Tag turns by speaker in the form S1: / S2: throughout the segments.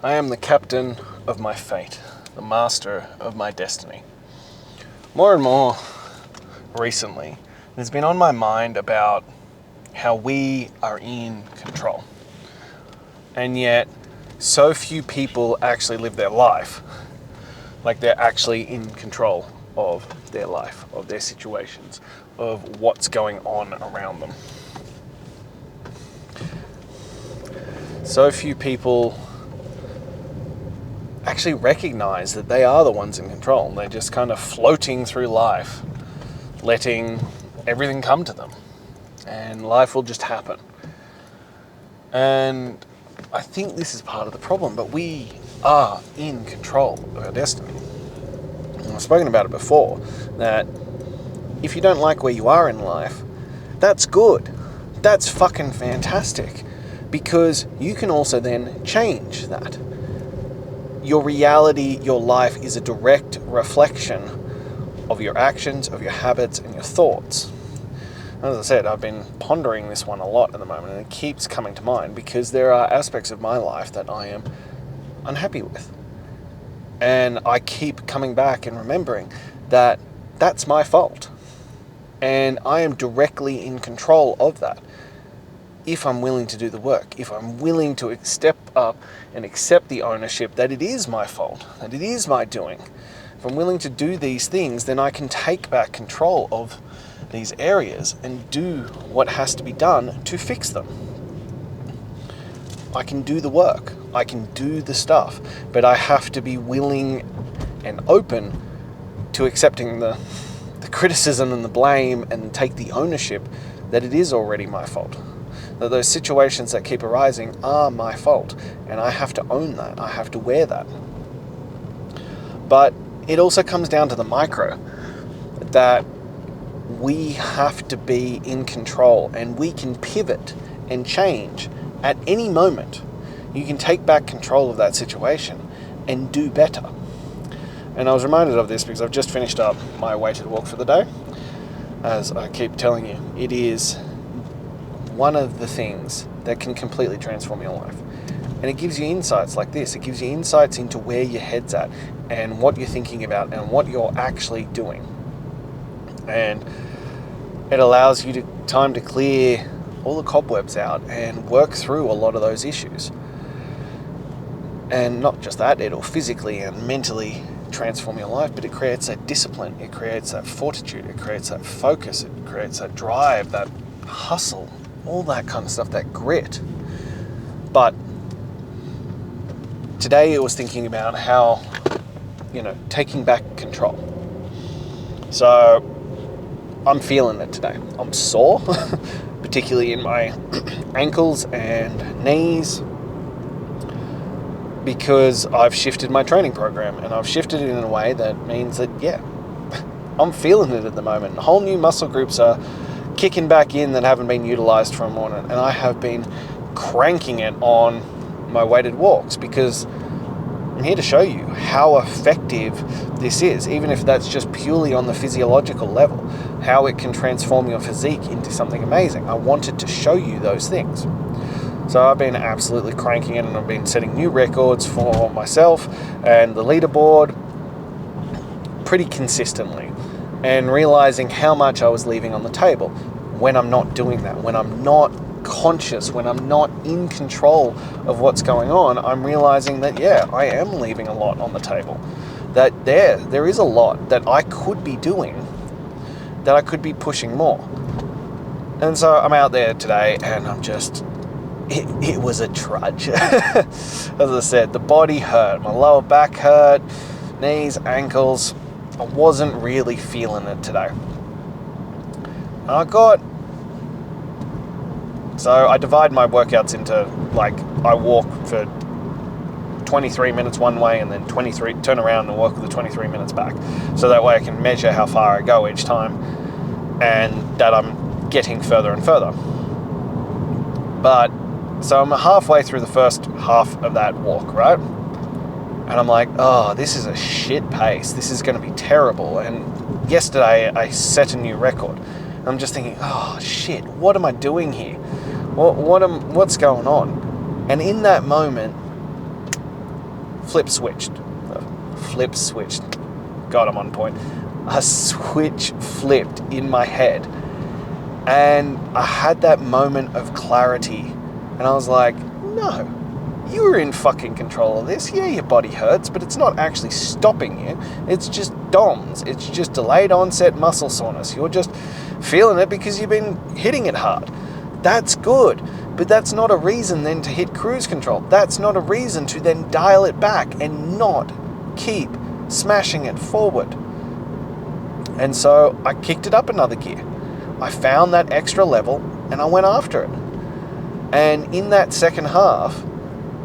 S1: I am the captain of my fate, the master of my destiny. More and more recently, it's been on my mind about how we are in control. And yet, so few people actually live their life like they're actually in control of their life, of their situations, of what's going on around them. So few people actually recognize that they are the ones in control. They're just kind of floating through life, letting everything come to them, and life will just happen. And I think this is part of the problem, but we are in control of our destiny. And I've spoken about it before, that if you don't like where you are in life, that's good. That's fucking fantastic, because you can also then change that. Your reality, your life is a direct reflection of your actions, of your habits, and your thoughts. As I said, I've been pondering this one a lot at the moment, and it keeps coming to mind because there are aspects of my life that I am unhappy with. And I keep coming back and remembering that that's my fault. And I am directly in control of that. If I'm willing to do the work, if I'm willing to step up and accept the ownership that it is my fault, that it is my doing, if I'm willing to do these things, then I can take back control of these areas and do what has to be done to fix them. I can do the work, I can do the stuff, but I have to be willing and open to accepting the criticism and the blame and take the ownership that it is already my fault. That those situations that keep arising are my fault, and I have to own that, I have to wear that. But it also comes down to the micro, that we have to be in control, and we can pivot and change at any moment. You can take back control of that situation and do better. And I was reminded of this because I've just finished up my weighted walk for the day. As I keep telling you, it is one of the things that can completely transform your life. And it gives you insights like this. It gives you insights into where your head's at and what you're thinking about and what you're actually doing. And it allows you time to clear all the cobwebs out and work through a lot of those issues. And not just that, it'll physically and mentally transform your life, but it creates that discipline, it creates that fortitude, it creates that focus, it creates that drive, that hustle, all that kind of stuff, that grit. But today I was thinking about how, taking back control. So I'm feeling it today. I'm sore, particularly in my ankles and knees, because I've shifted my training program, and I've shifted it in a way that means that, I'm feeling it at the moment. Whole new muscle groups are kicking back in that haven't been utilized for a moment, and I have been cranking it on my weighted walks because I'm here to show you how effective this is, even if that's just purely on the physiological level, how it can transform your physique into something amazing. I wanted to show you those things. So I've been absolutely cranking it, and I've been setting new records for myself and the leaderboard pretty consistently, and realizing how much I was leaving on the table when I'm not doing that, when I'm not conscious, when I'm not in control of what's going on. I'm realizing that, I am leaving a lot on the table. That there is a lot that I could be doing, that I could be pushing more. And so I'm out there today, and I'm just, it was a trudge. As I said, the body hurt, my lower back hurt, knees, ankles. I wasn't really feeling it today. So I divide my workouts into, I walk for 23 minutes one way and then turn around and walk the 23 minutes back. So that way I can measure how far I go each time, and that I'm getting further and further. But, so I'm halfway through the first half of that walk, right? And I'm like, this is a shit pace. This is going to be terrible. And yesterday I set a new record. And I'm just thinking, shit, what am I doing here? What's going on? And in that moment, flip switched. God, I'm on point. A switch flipped in my head. And I had that moment of clarity. And I was like, no, you were in fucking control of this. Yeah, your body hurts, but it's not actually stopping you. It's just DOMS. It's just delayed onset muscle soreness. You're just feeling it because you've been hitting it hard. That's good. But that's not a reason then to hit cruise control. That's not a reason to then dial it back and not keep smashing it forward. And so I kicked it up another gear. I found that extra level and I went after it. And in that second half,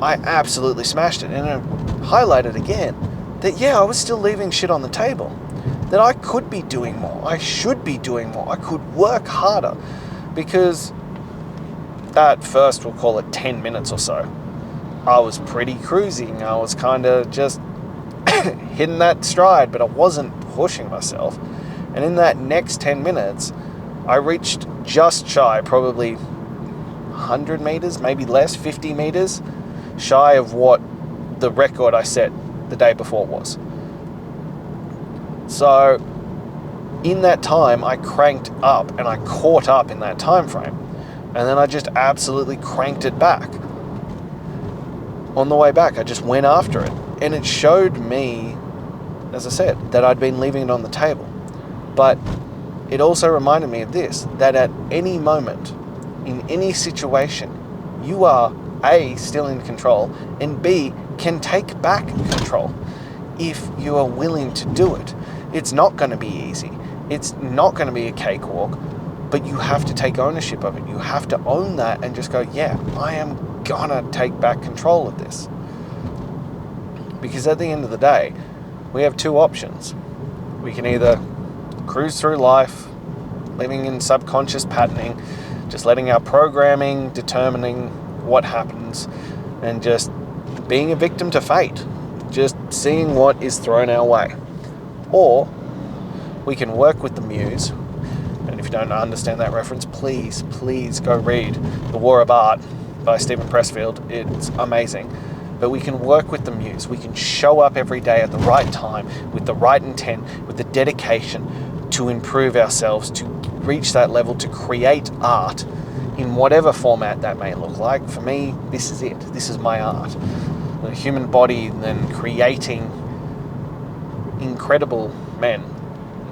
S1: I absolutely smashed it. And it highlighted again that, yeah, I was still leaving shit on the table. That I could be doing more. I should be doing more. I could work harder. Because that first, we'll call it 10 minutes or so, I was pretty cruising. I was kind of just hitting that stride, but I wasn't pushing myself. And in that next 10 minutes, I reached just shy, probably 100 meters, maybe less, 50 meters, shy of what the record I set the day before was. So in that time, I cranked up and I caught up in that time frame. And then I just absolutely cranked it back. On the way back, I just went after it. And it showed me, as I said, that I'd been leaving it on the table. But it also reminded me of this, that at any moment, in any situation, you are A, still in control, and B, can take back control if you are willing to do it. It's not going to be easy. It's not going to be a cakewalk, but you have to take ownership of it. You have to own that and just go, yeah, I am going to take back control of this. Because at the end of the day, we have two options. We can either cruise through life, living in subconscious patterning, just letting our programming determining what happens, and just being a victim to fate, just seeing what is thrown our way. Or we can work with the muse, and if you don't understand that reference, please go read The War of Art by Stephen Pressfield. It's amazing. But we can work with the muse. We can show up every day at the right time, with the right intent, with the dedication to improve ourselves, to reach that level, to create art in whatever format that may look like. For me, this is it. This is my art. The human body then creating incredible men,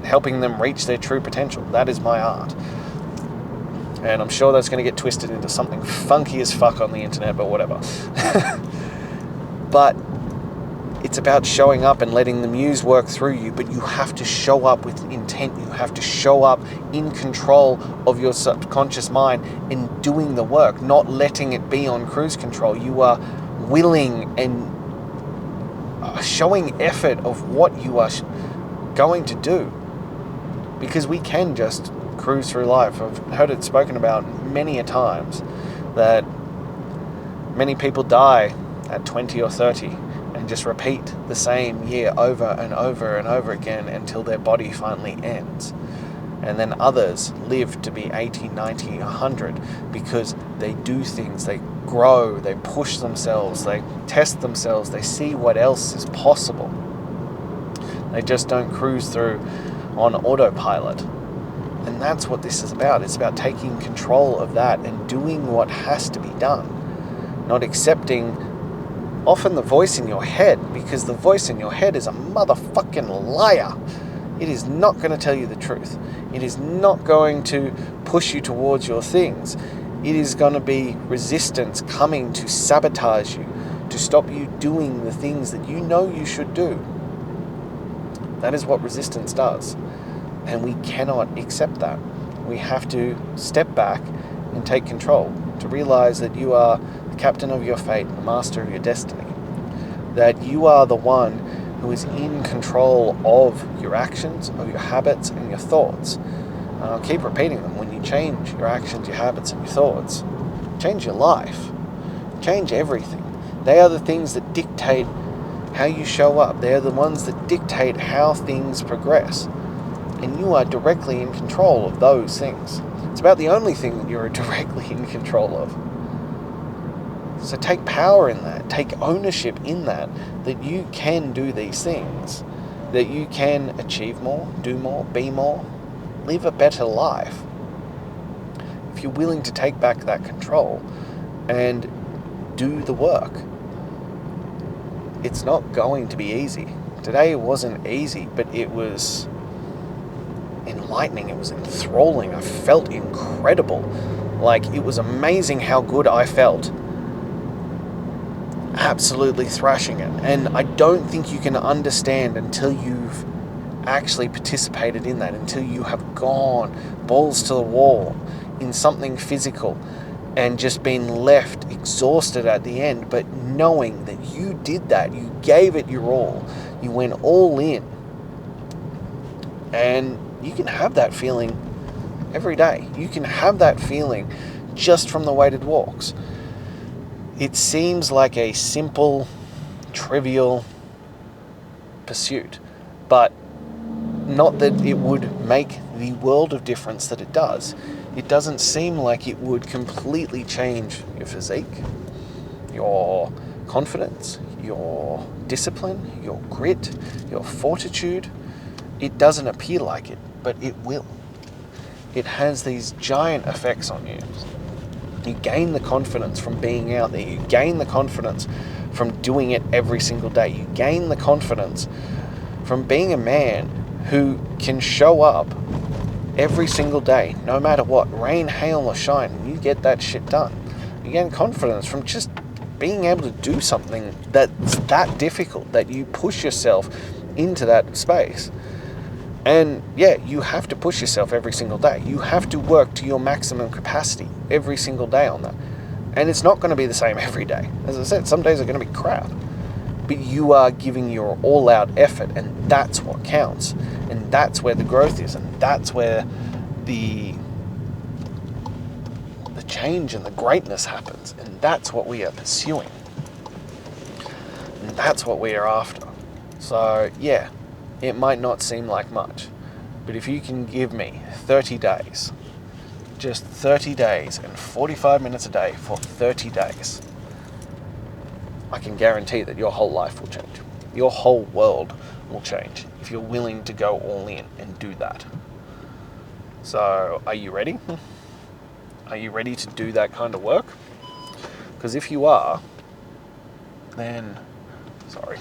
S1: helping them reach their true potential. That is my art. And I'm sure that's going to get twisted into something funky as fuck on the internet, but whatever. But it's about showing up and letting the muse work through you, but you have to show up with intent. You have to show up in control of your subconscious mind and doing the work, not letting it be on cruise control. You are willing and showing effort of what you are going to do. Because we can just cruise through life. I've heard it spoken about many a times that many people die at 20 or 30 and just repeat the same year over and over and over again until their body finally ends. And then others live to be 80, 90, 100 because they do things, they grow, they push themselves, they test themselves, they see what else is possible. They just don't cruise through on autopilot. And that's what this is about. It's about taking control of that and doing what has to be done. Not accepting often the voice in your head, because the voice in your head is a motherfucking liar. It is not going to tell you the truth. It is not going to push you towards your things. It is going to be resistance coming to sabotage you, to stop you doing the things that you know you should do. That is what resistance does. And we cannot accept that. We have to step back and take control, to realize that you are the captain of your fate, the master of your destiny. That you are the one who is in control of your actions, of your habits, and your thoughts. And I'll keep repeating them. When you change your actions, your habits, and your thoughts, change your life. Change everything. They are the things that dictate how you show up. They are the ones that dictate how things progress. And you are directly in control of those things. It's about the only thing that you're directly in control of. So take power in that, take ownership in that you can do these things, that you can achieve more, do more, be more, live a better life. If you're willing to take back that control and do the work. It's not going to be easy. Today wasn't easy, but it was enlightening, it was enthralling. I felt incredible. Like, it was amazing how good I felt. Absolutely thrashing it. And I don't think you can understand until you've actually participated in that, until you have gone balls to the wall in something physical and just been left exhausted at the end, but knowing that you did that, you gave it your all, you went all in. And you can have that feeling every day. You can have that feeling just from the weighted walks. It seems like a simple, trivial pursuit, but not that it would make the world of difference that it does. It doesn't seem like it would completely change your physique, your confidence, your discipline, your grit, your fortitude. It doesn't appear like it, but it will. It has these giant effects on you. You gain the confidence from being out there. You gain the confidence from doing it every single day. You gain the confidence from being a man who can show up every single day, no matter what, rain, hail, or shine, and you get that shit done. You gain confidence from just being able to do something that's that difficult, that you push yourself into that space. And yeah, you have to push yourself every single day. You have to work to your maximum capacity every single day on that. And it's not going to be the same every day. As I said, some days are going to be crap. But you are giving your all-out effort, and that's what counts. And that's where the growth is, and that's where the change and the greatness happens. And that's what we are pursuing. And that's what we are after. So yeah, it might not seem like much, but if you can give me 30 days, just 30 days and 45 minutes a day for 30 days, I can guarantee that your whole life will change. Your whole world will change if you're willing to go all in and do that. So, are you ready? Are you ready to do that kind of work? Because if you are, then, sorry.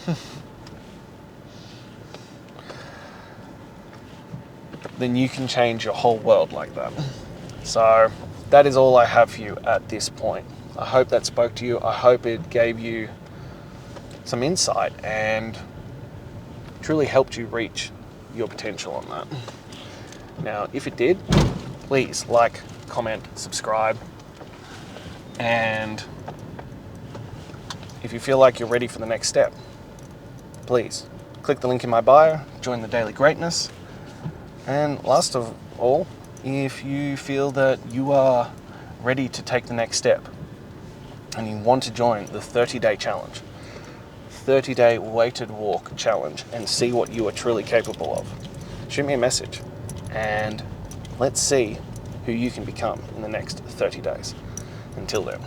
S1: Then you can change your whole world like that. So that is all I have for you at this point. I hope that spoke to you. I hope it gave you some insight and truly helped you reach your potential on that. Now, if it did, please like, comment, subscribe, and if you feel like you're ready for the next step, please click the link in my bio, join the Daily Greatness. And last of all, if you feel that you are ready to take the next step and you want to join the 30-day challenge, 30-day weighted walk challenge, and see what you are truly capable of, shoot me a message and let's see who you can become in the next 30 days. Until then.